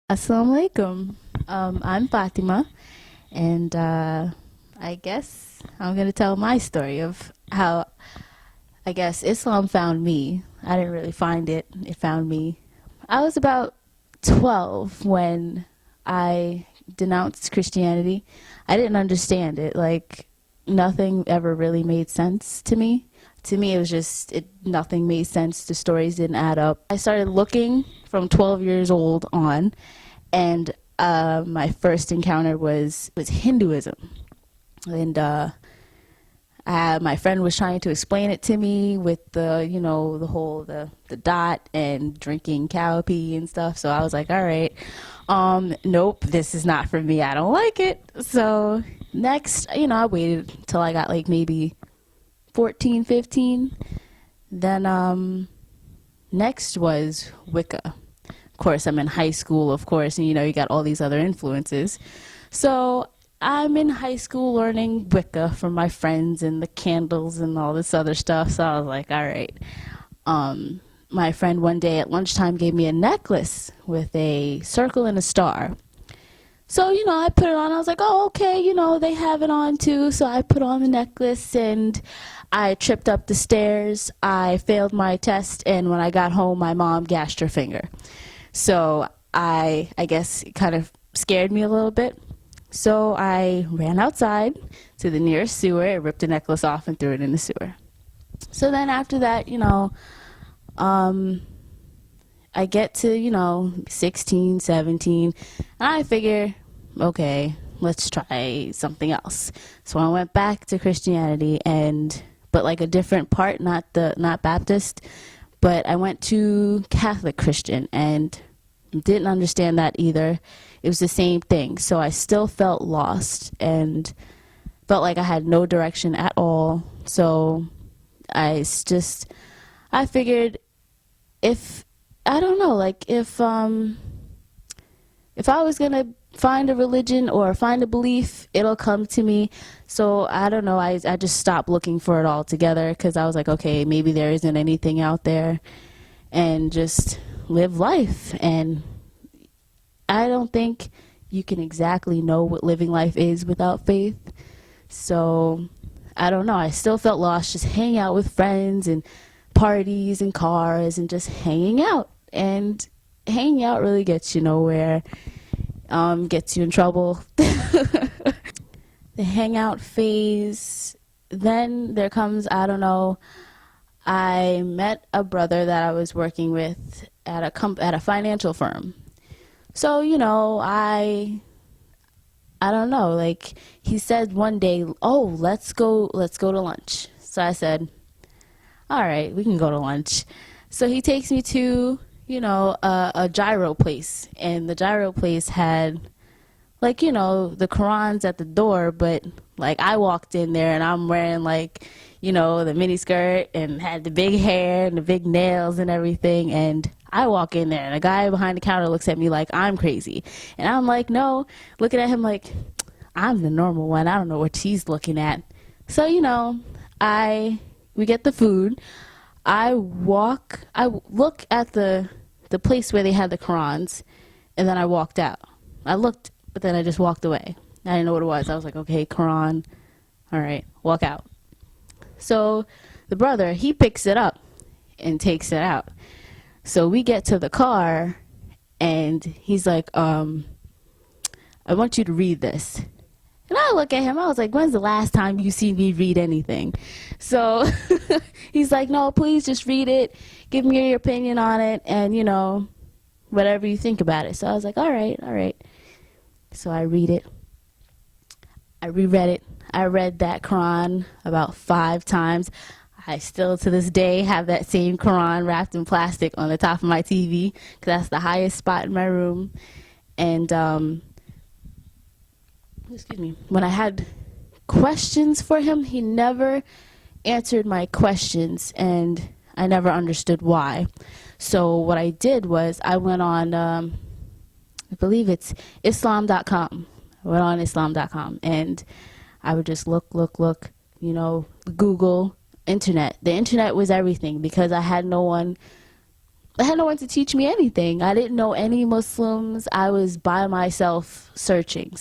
Assalamu alaikum. I'm Fatima, and I guess I'm going to tell my story of how I guess Islam found me. I didn't really find it, it found me. I was about 12 when I denounced Christianity. I didn't understand it. Like, nothing ever really made sense to me. To me, it was just, nothing made sense. The stories didn't add up. I started looking from 12 years old on, and my first encounter was Hinduism. And my friend was trying to explain it to me with the dot and drinking cow pee and stuff. So I was like, all right, nope, this is not for me. I don't like it. So next, I waited till I got like maybe 14, 15. Then next was Wicca. Of course, I'm in high school, of course, and you got all these other influences. So I'm in high school learning Wicca from my friends and the candles and all this other stuff. So I was like, all right. My friend one day at lunchtime gave me a necklace with a circle and a star. So, I put it on. I was like, oh, okay, they have it on too. So I put on the necklace and I tripped up the stairs. I failed my test. And when I got home, my mom gashed her finger. So I guess it kind of scared me a little bit. So I ran outside to the nearest sewer, ripped the necklace off, and threw it in the sewer. So then after that, I get to, 16, 17, and I figure, okay, let's try something else. So I went back to Christianity, but like a different part, not Baptist, but I went to Catholic Christian and didn't understand that either. It was the same thing. So I still felt lost and felt like I had no direction at all. So I figured if I don't know, like if I was gonna find a religion or find a belief, it'll come to me. So I don't know. I just stopped looking for it altogether because I was like, okay, maybe there isn't anything out there, and just live life. And I don't think you can exactly know what living life is without faith. So I don't know. I still felt lost, just hanging out with friends and parties and cars and just hanging out. And hanging out really gets you nowhere, gets you in trouble. The hangout phase, then there comes, I don't know, I met a brother that I was working with at a financial firm. So, I don't know, like he said one day, "Oh, let's go to lunch." So I said, "All right, we can go to lunch." So he takes me to, a gyro place, and the gyro place had like, the Quran's at the door, but like I walked in there and I'm wearing like, the mini skirt and had the big hair and the big nails and everything. And I walk in there and a guy behind the counter looks at me like I'm crazy. And I'm like, no, looking at him like I'm the normal one. I don't know what he's looking at. So, we get the food. I look at the place where they had the Qurans, and then I walked out. I looked, but then I just walked away. I didn't know what it was. I was like, okay, Quran, all right, walk out. So the brother, he picks it up and takes it out. So we get to the car, and he's like, I want you to read this. And I look at him, I was like, when's the last time you see me read anything? So he's like, no, please just read it. Give me your opinion on it, and, whatever you think about it. So I was like, all right, all right. So I read it. I reread it. I read that Quran about 5 times. I still, to this day, have that same Quran wrapped in plastic on the top of my TV because that's the highest spot in my room. And, excuse me, when I had questions for him, he never answered my questions, and I never understood why. So what I did was I went on, I believe it's Islam.com. I went on Islam.com, and I would just look, Google, internet. The internet was everything because I had no one I had no one to teach me anything. I didn't know any Muslims. I was by myself searching.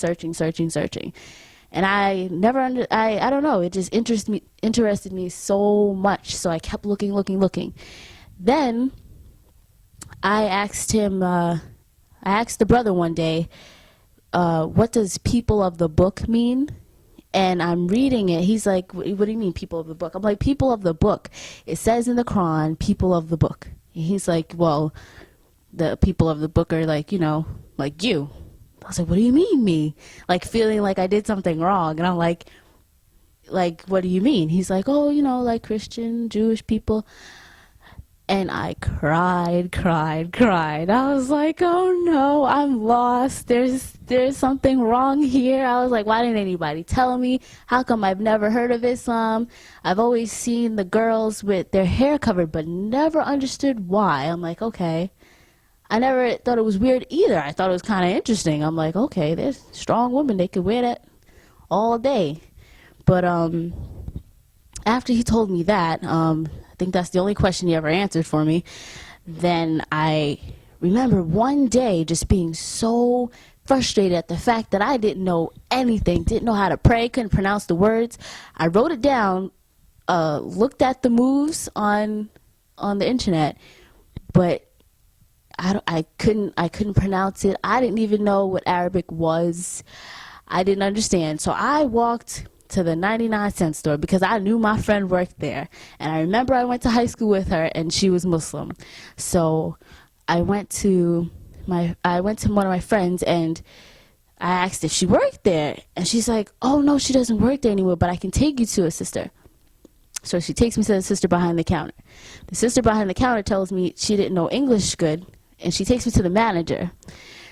And I never I don't know, it just interested me so much. So I kept looking. Then I asked I asked the brother one day, what does people of the book mean? And I'm reading it. He's like, what do you mean people of the book? I'm like, people of the book. It says in the Quran, people of the book. And he's like, well, the people of the book are like, you know, like you. I was like, what do you mean me? Like feeling like I did something wrong. And I'm like, what do you mean? He's like, oh, you know, like Christian, Jewish people. And I cried. I was like, oh no, I'm lost. There's something wrong here. I was like, why didn't anybody tell me? How come I've never heard of Islam? I've always seen the girls with their hair covered, but never understood why. I'm like, okay. I never thought it was weird either. I thought it was kind of interesting. I'm like, okay, there's strong women. They could wear that all day. But after he told me that, I think that's the only question he ever answered for me. Then I remember one day just being so frustrated at the fact that I didn't know anything, didn't know how to pray, couldn't pronounce the words. I wrote it down, looked at the moves on the internet, but I couldn't pronounce it. I didn't even know what Arabic was. I didn't understand. So I walked to the 99-cent store because I knew my friend worked there. And I remember I went to high school with her and she was Muslim. So I went to one of my friends and I asked if she worked there. And she's like, oh no, she doesn't work there anymore, but I can take you to a sister. So she takes me to the sister behind the counter. The sister behind the counter tells me she didn't know English good, and she takes me to the manager.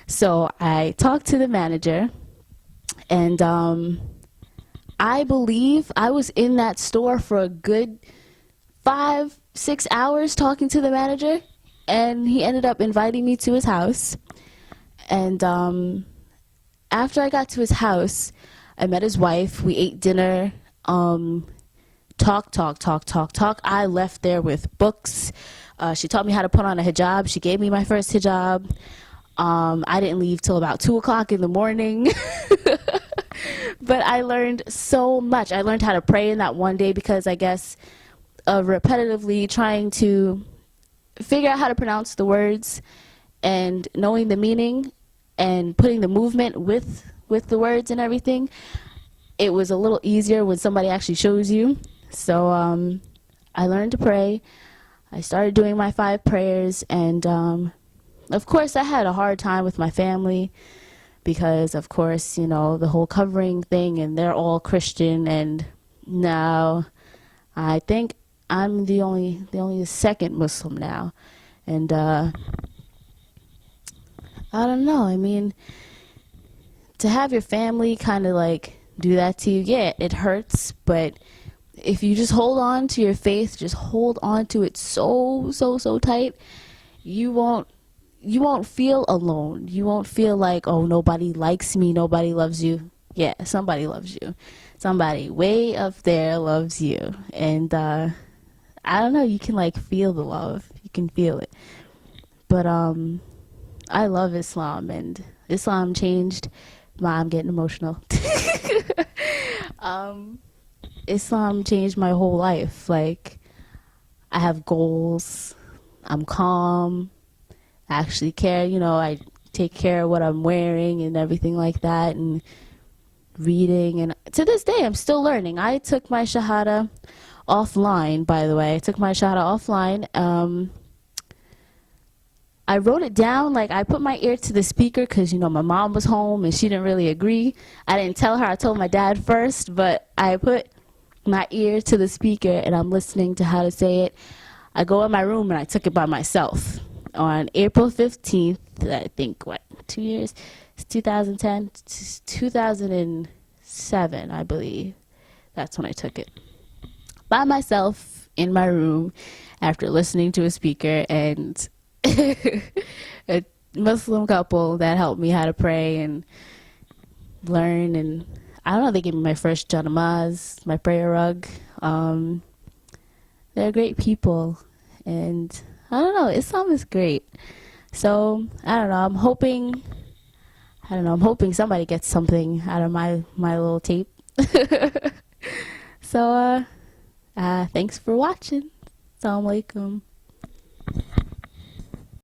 So I talked to the manager, and I believe I was in that store for a good 5-6 hours talking to the manager, and he ended up inviting me to his house. And after I got to his house, I met his wife. We ate dinner. Talk. I left there with books. She taught me how to put on a hijab. She gave me my first hijab. I didn't leave till about 2 o'clock in the morning. But I learned so much. I learned how to pray in that one day because I guess repetitively trying to figure out how to pronounce the words and knowing the meaning and putting the movement with the words and everything, it was a little easier when somebody actually shows you. So I learned to pray. I started doing my 5 prayers, and of course I had a hard time with my family because, of course, you know, the whole covering thing, and they're all Christian, and now I think I'm the only second Muslim now. And I don't know, I mean, to have your family kind of like do that to you, yeah, it hurts, but if you just hold on to your faith, just hold on to it so tight, you won't feel alone. You won't feel like, oh, nobody likes me, nobody loves you. Yeah, somebody loves you. Somebody way up there loves you. And I don't know, you can like feel the love. You can feel it. But I love Islam, and Islam changed I'm getting emotional. Islam changed my whole life. Like, I have goals. I'm calm. I actually care. You know, I take care of what I'm wearing and everything like that, and reading. And to this day, I'm still learning. I took my Shahada offline, by the way. I took my Shahada offline. I wrote it down, like I put my ear to the speaker because, you know, my mom was home and she didn't really agree. I didn't tell her, I told my dad first, but I put my ear to the speaker and I'm listening to how to say it. I go in my room and I took it by myself. On April 15th, I think, 2 years? It's 2010, 2007, I believe. That's when I took it. By myself in my room after listening to a speaker and a Muslim couple that helped me how to pray and learn, and I don't know, they gave me my first janamaz, my prayer rug. They're great people, and I don't know. Islam is great. So I don't know. I'm hoping somebody gets something out of my little tape. So thanks for watching. Assalamu alaikum.